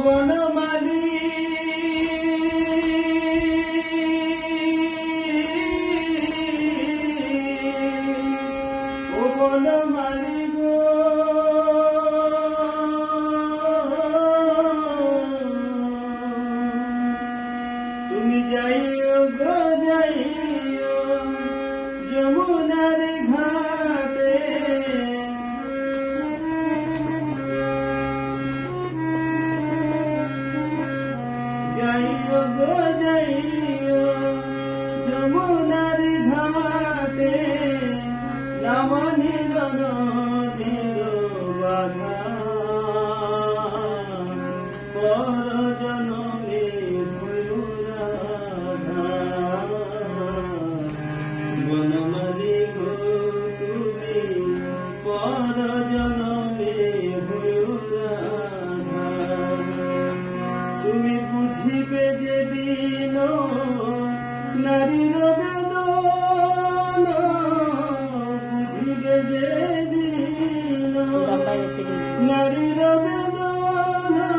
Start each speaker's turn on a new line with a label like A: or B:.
A: বনমালী ও বনমালী গো তুমি যাইও গো যাইও যমুনার ঘাটে যাইও গো যাইও যমুনার ঘাটে নামানি নদীর বাধা পর জনমে ভয়ুরাধা বনমালী গো তুমি পর জনমে ভয়ুরাধা তুমি বুঝিবে যেদিন নারীর বেদনা বুঝিবে যেদিন নারীর বেদনা